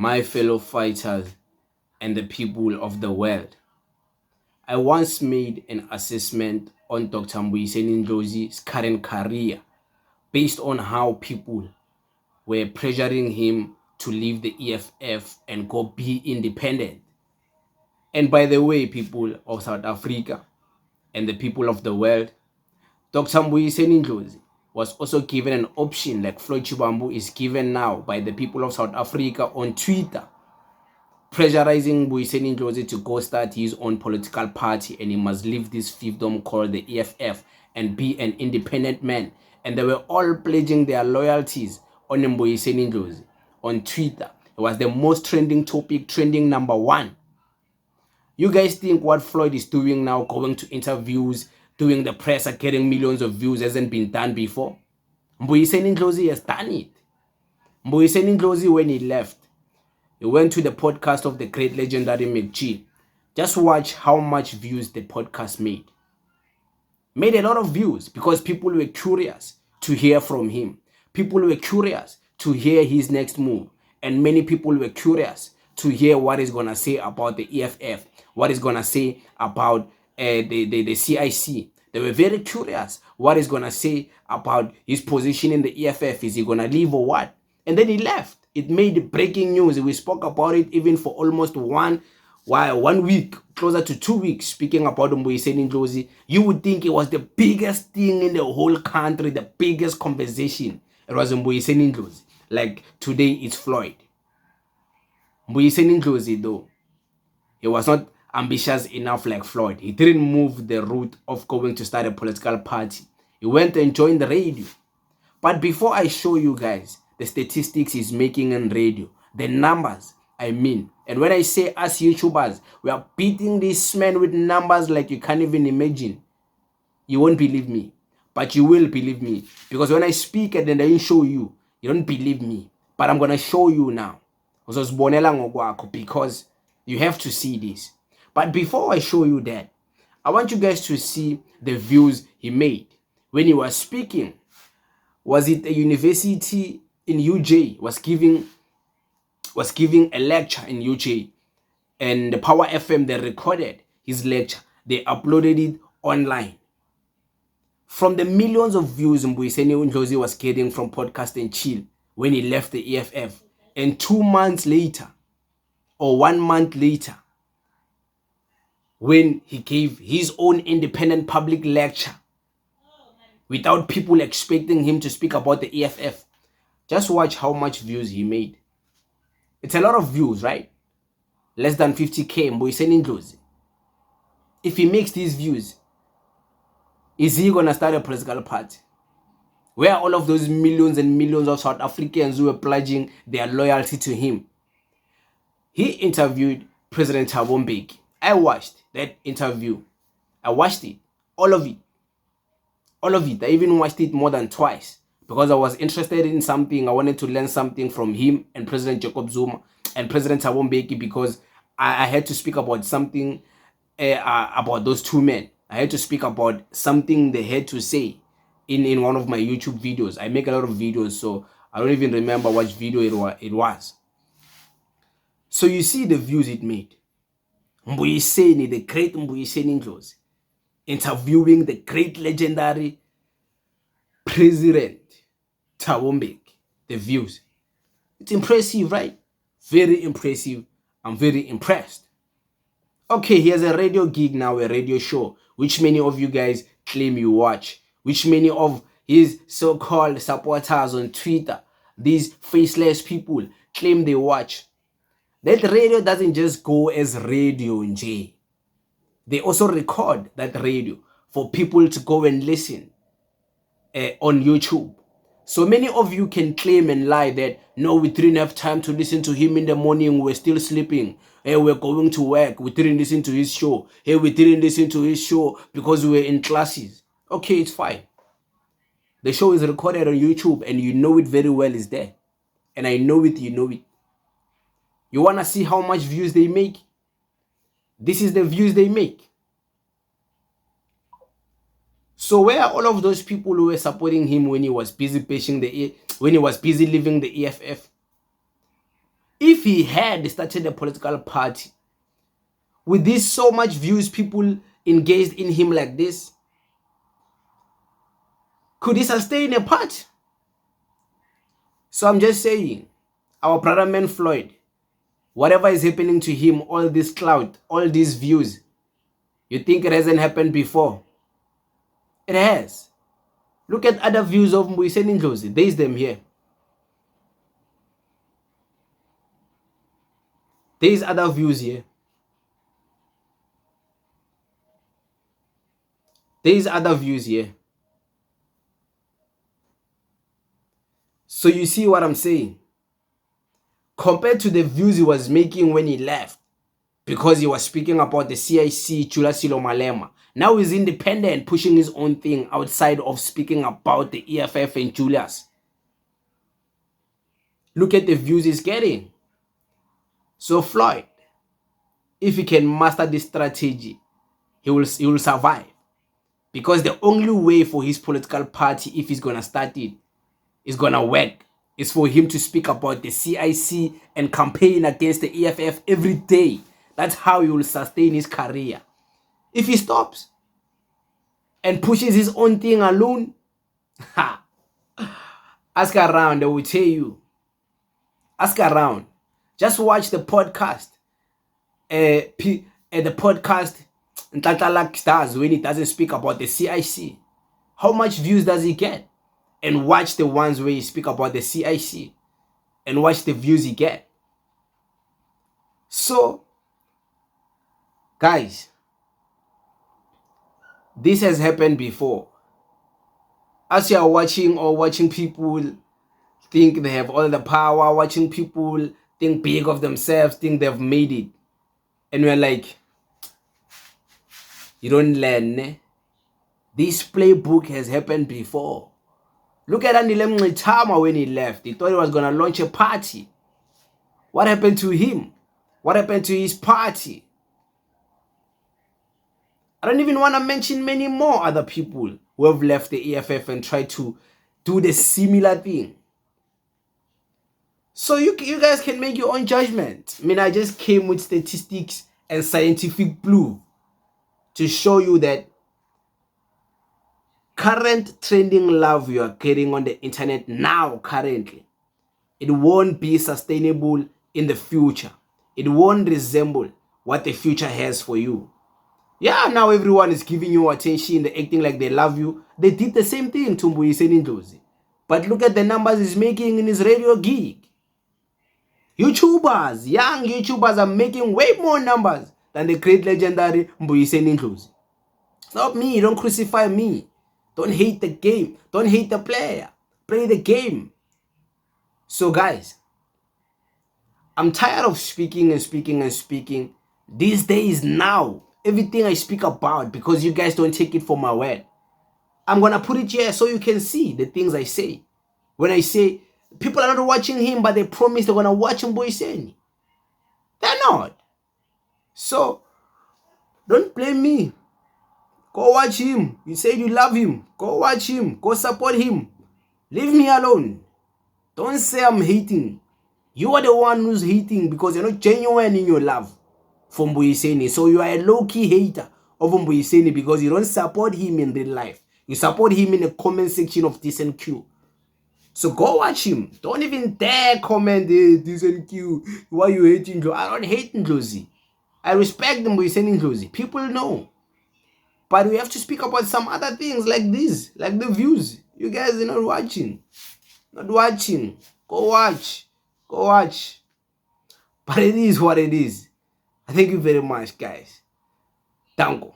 my fellow fighters, and the people of the world. I once made an assessment on Dr. Mbuyiseni Ndlozi's current career based on how people were pressuring him to leave the EFF and go be independent. And by the way, people of South Africa and the people of the world, Dr. Mbuyiseni Ndlozi was also given an option like Floyd Shivambu is given now by the people of South Africa on Twitter, pressurizing Mbuyiseni Ndlozi to go start his own political party and he must leave this fiefdom called the EFF and be an independent man. And they were all pledging their loyalties on Mbuyiseni Ndlozi on Twitter. It was the most trending topic, trending number 1. You guys think what Floyd is doing now, going to interviews, doing the press, getting millions of views, hasn't been done before? Mbuyiseni Ndlozi has done it. Mbuyiseni Ndlozi, when he left, he went to the podcast of the great legendary McG. Just watch how much views the podcast made. Made a lot of views because people were curious to hear from him. People were curious to hear his next move. And many people were curious to hear what he's going to say about the EFF, what he's going to say about the CIC. They were very curious what he's going to say about his position in the EFF. Is he going to leave or what? And then he left. It made breaking news. We spoke about it even for almost 1 week, closer to 2 weeks, speaking about Mbuyiseni Ndlozi. You would think it was the biggest thing in the whole country, the biggest conversation. It was Mbuyiseni Ndlozi. Like today, it's Floyd. Mbuyiseni Ndlozi, though, he was not ambitious enough like Floyd. He didn't move the route of going to start a political party. He went and joined the radio. But before I show you guys the statistics he's making in radio, the numbers, I mean, and when I say us YouTubers, we are beating this man with numbers like you can't even imagine. You won't believe me, but you will believe me. Because when I speak and then I show you, you don't believe me. But I'm going to show you now. Because you have to see this. But before I show you that, I want you guys to see the views he made when he was speaking. Was it a university in UJ was giving a lecture in UJ, and the Power FM, they recorded his lecture, they uploaded it online. From the millions of views Mbuyiseni Ndlozi was getting from Podcast and Chill when he left the EFF, and 2 months later or 1 month later, when he gave his own independent public lecture without people expecting him to speak about the EFF, just watch how much views he made. It's a lot of views, right? Less than 50K, Mbuyiseni Ndlozi. If he makes these views, is he going to start a political party? Where are all of those millions and millions of South Africans who were pledging their loyalty to him? He interviewed President Thabo Mbeki. I watched that interview. I watched it. All of it. All of it. I even watched it more than twice. Because I was interested in something. I wanted to learn something from him and President Jacob Zuma and President Thabo Mbeki, because I had to speak about something about those two men. I had to speak about something they had to say in one of my YouTube videos. I make a lot of videos, so I don't even remember which video it was. So you see the views it made. Mbuyiseni, the great Mbuyiseni Ndlozi, interviewing the great legendary President Thabo Mbeki. The views. It's impressive, right? Very impressive. I'm very impressed. Okay, he has a radio gig now, a radio show, which many of you guys claim you watch, which many of his so-called supporters on Twitter, these faceless people, claim they watch. That radio doesn't just go as radio in J. They also record that radio for people to go and listen on YouTube. So many of you can claim and lie that, no, we didn't have time to listen to him in the morning, we're still sleeping. Hey, we're going to work, we didn't listen to his show. Hey, we didn't listen to his show because we were in classes. Okay, it's fine. The show is recorded on YouTube and you know it very well is there. And I know it, you know it. You want to see how much views they make? This is the views they make. So where are all of those people who were supporting him when he was busy leaving the EFF? If he had started a political party, with this so much views, people engaged in him like this, could he sustain a party? So I'm just saying, our brother man Floyd, whatever is happening to him, all this clout, all these views, you think it hasn't happened before? It has. Look at other views of Mbuyiseni Ndlozi. There's them here. There's other views here. There's other views here. So you see what I'm saying? Compared to the views he was making when he left, because he was speaking about the CIC, Chula Silo Malema. Now he's independent, pushing his own thing outside of speaking about the EFF and Julius. Look at the views he's getting. So Floyd, if he can master this strategy, he will survive. Because the only way for his political party, if he's going to start it, is going to work, is for him to speak about the CIC and campaign against the EFF every day. That's how he will sustain his career. If he stops and pushes his own thing alone, ask around, they will tell you. Ask around. Just watch the podcast. The podcast Ntatalak does when he doesn't speak about the CIC. How much views does he get? And watch the ones where he speak about the CIC. And watch the views he get. So, guys, this has happened before. As you are watching people think they have all the power, watching people think big of themselves, think they've made it. And we're like, you don't learn. Eh? This playbook has happened before. Look at Andile Mngxitama when he left. He thought he was going to launch a party. What happened to him? What happened to his party? I don't even want to mention many more other people who have left the EFF and tried to do the similar thing. So you guys can make your own judgment. I mean, I just came with statistics and scientific proof to show you that current trending love you are getting on the internet now, currently, it won't be sustainable in the future. It won't resemble what the future has for you. Yeah, now everyone is giving you attention, they're acting like they love you. They did the same thing to Mbuyiseni Ndlozi. But look at the numbers he's making in his radio gig. YouTubers, young YouTubers are making way more numbers than the great legendary Mbuyiseni Ndlozi. Not me, don't crucify me. Don't hate the game. Don't hate the player. Play the game. So guys, I'm tired of speaking and speaking and speaking. These days now, everything I speak about, because you guys don't take it for my word, I'm going to put it here so you can see the things I say. When I say, people are not watching him, but they promise they're going to watch Mbuyiseni. They're not. So, don't blame me. Go watch him. You said you love him. Go watch him. Go support him. Leave me alone. Don't say I'm hating. You are the one who's hating because you're not genuine in your love for Mbuyiseni. So you are a low-key hater of Mbuyiseni because you don't support him in real life. You support him in the comment section of this and Q. So go watch him. Don't even dare comment this and Q. Why you hating Ndlozi? I don't hate Ndlozi. I respect Mbuyiseni Ndlozi. People know. But we have to speak about some other things like this, like the views. You guys are not watching. Not watching. Go watch. Go watch. But it is what it is. Thank you very much, guys. Tango.